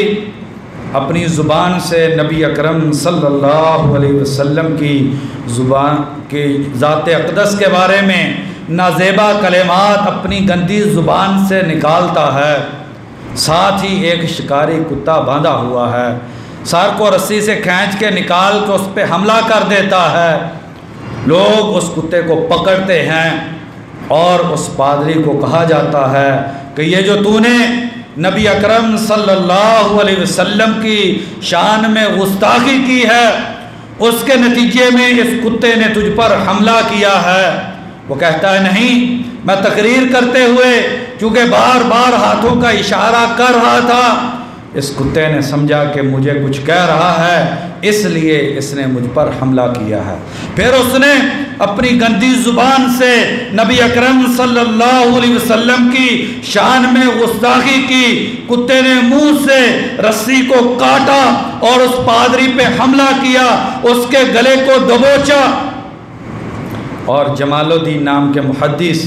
اپنی زبان سے نبی اکرم صلی اللہ علیہ وسلم کی زبان کی ذات اقدس کے بارے میں نازیبا کلمات اپنی گندی زبان سے نکالتا ہے، ساتھ ہی ایک شکاری کتا باندھا ہوا ہے، سر کو رسی سے کھینچ کے نکال کے اس پہ حملہ کر دیتا ہے۔ لوگ اس کتے کو پکڑتے ہیں اور اس پادری کو کہا جاتا ہے کہ یہ جو تو نے نبی اکرم صلی اللہ علیہ وسلم کی شان میں گستاخی کی ہے، اس کے نتیجے میں اس کتے نے تجھ پر حملہ کیا ہے۔ وہ کہتا ہے نہیں، میں تقریر کرتے ہوئے چونکہ بار بار ہاتھوں کا اشارہ کر رہا تھا اس کتے نے سمجھا کہ مجھے کچھ کہہ رہا ہے، اس لیے اس نے مجھ پر حملہ کیا ہے۔ پھر اس نے اپنی گندی زبان سے نبی اکرم صلی اللہ علیہ وسلم کی شان میں گستاخی کی۔ کتے نے منہ سے رسی کو کاٹا اور اس پادری پہ حملہ کیا، اس کے گلے کو دبوچا۔ اور جمال الدین نام کے محدث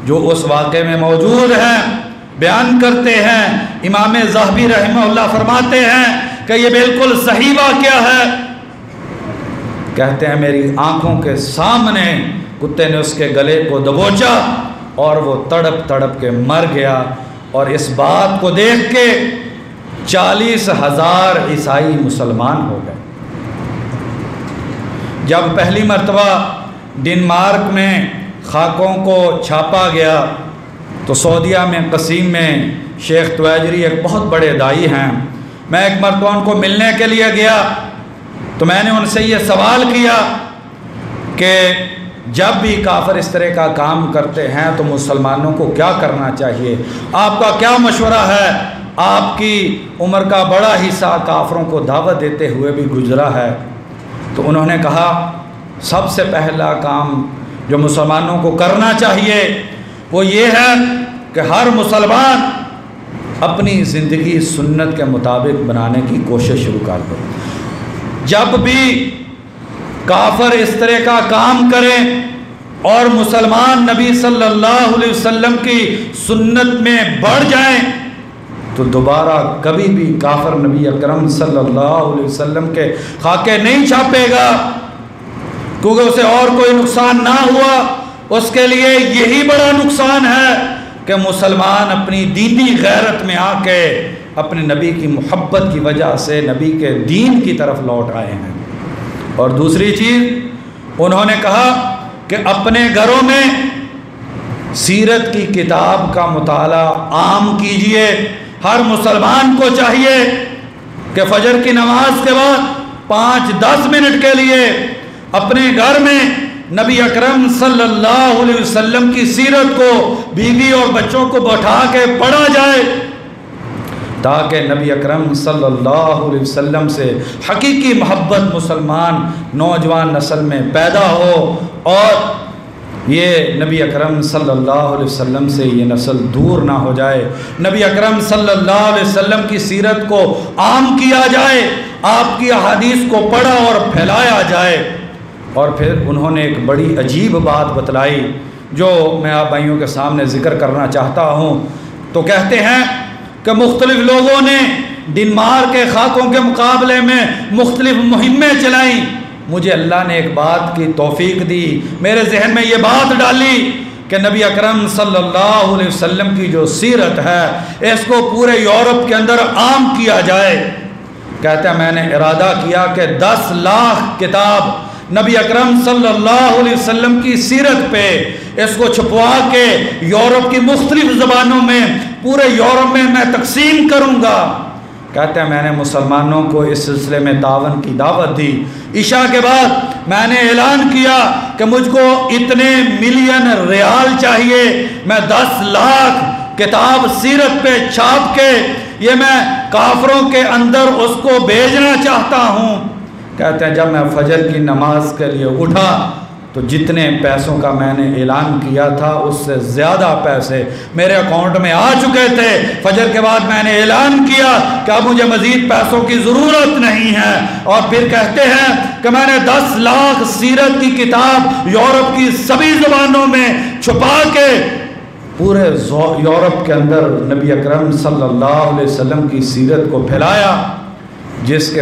جو اس واقعے میں موجود ہیں بیان کرتے ہیں، امام ذہبی رحمہ اللہ فرماتے ہیں کہ یہ بالکل صحیح واقعہ ہے۔ کہتے ہیں میری آنکھوں کے سامنے کتے نے اس کے گلے کو دبوچا اور وہ تڑپ تڑپ کے مر گیا، اور اس بات کو دیکھ کے 40,000 عیسائی مسلمان ہو گئے۔ جب پہلی مرتبہ ڈنمارک میں خاکوں کو چھاپا گیا تو سعودیہ میں قصیم میں شیخ تویجری ایک بہت بڑے دائی ہیں، میں ایک مرتبہ ان کو ملنے کے لیے گیا تو میں نے ان سے یہ سوال کیا کہ جب بھی کافر اس طرح کا کام کرتے ہیں تو مسلمانوں کو کیا کرنا چاہیے، آپ کا کیا مشورہ ہے؟ آپ کی عمر کا بڑا حصہ کافروں کو دعوت دیتے ہوئے بھی گزرا ہے۔ تو انہوں نے کہا سب سے پہلا کام جو مسلمانوں کو کرنا چاہیے وہ یہ ہے کہ ہر مسلمان اپنی زندگی سنت کے مطابق بنانے کی کوشش شروع کر دو۔ جب بھی کافر اس طرح کا کام کریں اور مسلمان نبی صلی اللہ علیہ وسلم کی سنت میں بڑھ جائیں تو دوبارہ کبھی بھی کافر نبی اکرم صلی اللہ علیہ وسلم کے خاکے نہیں چھاپے گا، کیونکہ اسے اور کوئی نقصان نہ ہوا، اس کے لیے یہی بڑا نقصان ہے کہ مسلمان اپنی دینی غیرت میں آ کے اپنے نبی کی محبت کی وجہ سے نبی کے دین کی طرف لوٹ آئے ہیں۔ اور دوسری چیز انہوں نے کہا کہ اپنے گھروں میں سیرت کی کتاب کا مطالعہ عام کیجئے۔ ہر مسلمان کو چاہیے کہ فجر کی نماز کے بعد 5-10 منٹ کے لیے اپنے گھر میں نبی اکرم صلی اللہ علیہ وسلم کی سیرت کو بیوی اور بچوں کو بٹھا کے پڑھا جائے، تاکہ نبی اکرم صلی اللہ علیہ وسلم سے حقیقی محبت مسلمان نوجوان نسل میں پیدا ہو، اور یہ نبی اکرم صلی اللہ علیہ وسلم سے یہ نسل دور نہ ہو جائے۔ نبی اکرم صلی اللہ علیہ وسلم کی سیرت کو عام کیا جائے، آپ کی احادیث کو پڑھا اور پھیلایا جائے۔ اور پھر انہوں نے ایک بڑی عجیب بات بتلائی جو میں آپ بھائیوں کے سامنے ذکر کرنا چاہتا ہوں۔ تو کہتے ہیں کہ مختلف لوگوں نے ڈنمارک کے خاکوں کے مقابلے میں مختلف مہمیں چلائیں۔ مجھے اللہ نے ایک بات کی توفیق دی، میرے ذہن میں یہ بات ڈالی کہ نبی اکرم صلی اللہ علیہ وسلم کی جو سیرت ہے اس کو پورے یورپ کے اندر عام کیا جائے۔ کہتے ہیں میں نے ارادہ کیا کہ 10 لاکھ کتاب نبی اکرم صلی اللہ علیہ وسلم کی سیرت پہ اس کو چھپوا کے یورپ کی مختلف زبانوں میں پورے یورپ میں تقسیم کروں گا۔ کہتے ہیں میں نے مسلمانوں کو اس سلسلے میں تعاون کی دعوت دی۔ عشاء کے بعد میں نے اعلان کیا کہ مجھ کو اتنے ملین ریال چاہیے، میں 10 لاکھ کتاب سیرت پہ چھاپ کے یہ میں کافروں کے اندر اس کو بھیجنا چاہتا ہوں۔ کہتے ہیں جب میں فجر کی نماز کے لیے اٹھا تو جتنے پیسوں کا میں نے اعلان کیا تھا اس سے زیادہ پیسے میرے اکاؤنٹ میں آ چکے تھے۔ فجر کے بعد میں نے اعلان کیا کہ اب مجھے مزید پیسوں کی ضرورت نہیں ہے، اور پھر کہتے ہیں کہ میں نے 10 لاکھ سیرت کی کتاب یورپ کی سبھی زبانوں میں چھپا کے پورے یورپ کے اندر نبی اکرم صلی اللہ علیہ وسلم کی سیرت کو پھیلایا، جس کے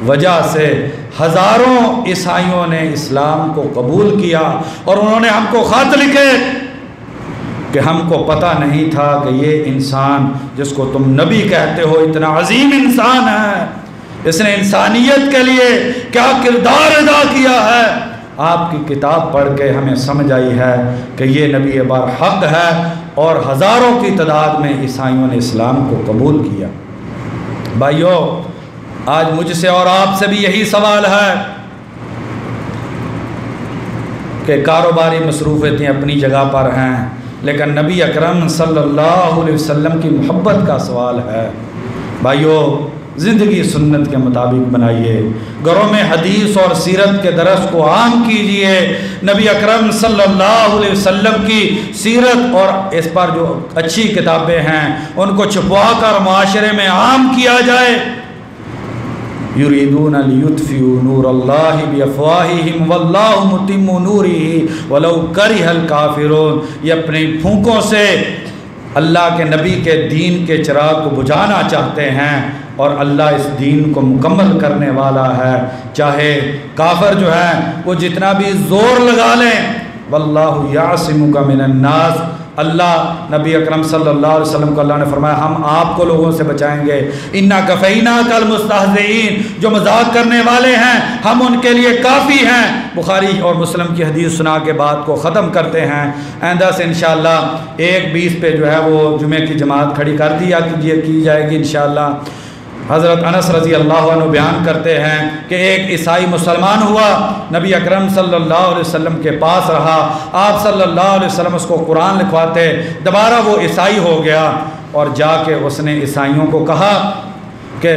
وجہ سے ہزاروں عیسائیوں نے اسلام کو قبول کیا، اور انہوں نے ہم کو خط لکھے کہ ہم کو پتہ نہیں تھا کہ یہ انسان جس کو تم نبی کہتے ہو اتنا عظیم انسان ہے، اس نے انسانیت کے لیے کیا کردار ادا کیا ہے۔ آپ کی کتاب پڑھ کے ہمیں سمجھ آئی ہے کہ یہ نبی برحق ہے، اور ہزاروں کی تعداد میں عیسائیوں نے اسلام کو قبول کیا۔ بھائیو، آج مجھ سے اور آپ سے بھی یہی سوال ہے کہ کاروباری مصروفیتیں اپنی جگہ پر ہیں، لیکن نبی اکرم صلی اللہ علیہ وسلم کی محبت کا سوال ہے۔ بھائیو زندگی سنت کے مطابق بنائیے، گھروں میں حدیث اور سیرت کے درس کو عام کیجئے، نبی اکرم صلی اللہ علیہ وسلم کی سیرت اور اس پر جو اچھی کتابیں ہیں ان کو چھپوا کر معاشرے میں عام کیا جائے۔ یریدون لیطفئوا نور اللہ بافواہہم واللہ متم نورہ ولو کرہ الکافرون، یہ اپنی پھونکوں سے اللہ کے نبی کے دین کے چراغ کو بجھانا چاہتے ہیں، اور اللہ اس دین کو مکمل کرنے والا ہے، چاہے کافر جو ہے وہ جتنا بھی زور لگا لیں۔ واللہ یعصمک من الناس، اللہ نبی اکرم صلی اللہ علیہ وسلم کو اللہ نے فرمایا ہم آپ کو لوگوں سے بچائیں گے۔ انا کفیناک المستہزئین، جو مذاق کرنے والے ہیں ہم ان کے لیے کافی ہیں۔ بخاری اور مسلم کی حدیث سنا کے بات کو ختم کرتے ہیں، آئندہ سے انشاءاللہ 1:20 پہ جو ہے وہ جمعے کی جماعت کھڑی کر دیا کی جائے گی انشاءاللہ۔ حضرت انس رضی اللہ عنہ بیان کرتے ہیں کہ ایک عیسائی مسلمان ہوا، نبی اکرم صلی اللہ علیہ وسلم کے پاس رہا، آپ صلی اللہ علیہ وسلم اس کو قرآن لکھواتے، دوبارہ وہ عیسائی ہو گیا، اور جا کے اس نے عیسائیوں کو کہا کہ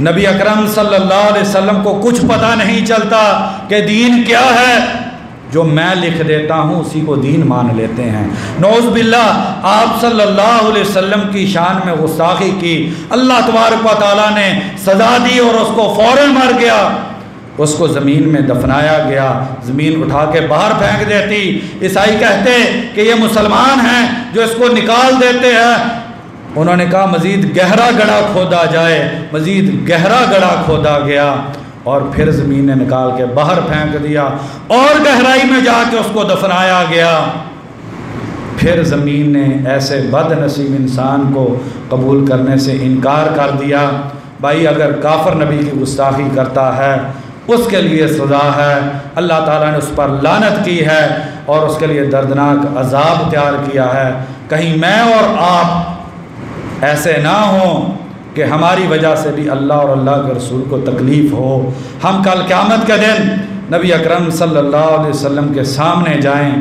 نبی اکرم صلی اللہ علیہ وسلم کو کچھ پتہ نہیں چلتا کہ دین کیا ہے، جو میں لکھ دیتا ہوں اسی کو دین مان لیتے ہیں۔ نعوذ باللہ، آپ صلی اللہ علیہ وسلم کی شان میں گستاخی کی، اللہ تبارک و تعالیٰ نے سزا دی اور اس کو فوراً مر گیا، اس کو زمین میں دفنایا گیا، زمین اٹھا کے باہر پھینک دیتی۔ عیسائی کہتے کہ یہ مسلمان ہیں جو اس کو نکال دیتے ہیں، انہوں نے کہا مزید گہرا گڑھا کھودا جائے، مزید گہرا گڑھا کھودا گیا، اور پھر زمین نے نکال کے باہر پھینک دیا، اور گہرائی میں جا کے اس کو دفنایا گیا۔ پھر زمین نے ایسے بد نصیب انسان کو قبول کرنے سے انکار کر دیا۔ بھائی اگر کافر نبی کی گستاخی کرتا ہے اس کے لیے سزا ہے، اللہ تعالیٰ نے اس پر لعنت کی ہے اور اس کے لیے دردناک عذاب تیار کیا ہے۔ کہیں میں اور آپ ایسے نہ ہوں کہ ہماری وجہ سے بھی اللہ اور اللہ کے رسول کو تکلیف ہو، ہم کل قیامت کے دن نبی اکرم صلی اللہ علیہ وسلم کے سامنے جائیں،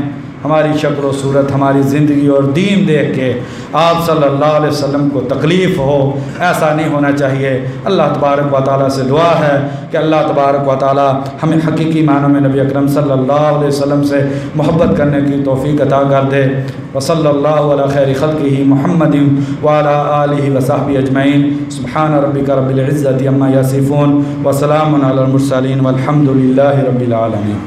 ہماری شکل و صورت، ہماری زندگی اور دین دیکھ کے آپ صلی اللہ علیہ وسلم کو تکلیف ہو، ایسا نہیں ہونا چاہیے۔ اللہ تبارک و تعالیٰ سے دعا ہے کہ اللہ تبارک و تعالیٰ ہمیں حقیقی معنوں میں نبی اکرم صلی اللہ علیہ وسلم سے محبت کرنے کی توفیق عطا کر دے۔ وصلی اللہ علی خیر خلقہ محمد وعلی آلہ وصحبہ اجمعین۔ سبحان ربک رب العزۃ عما یصفون وسلام علی المرسلین والحمد للہ رب العالمین۔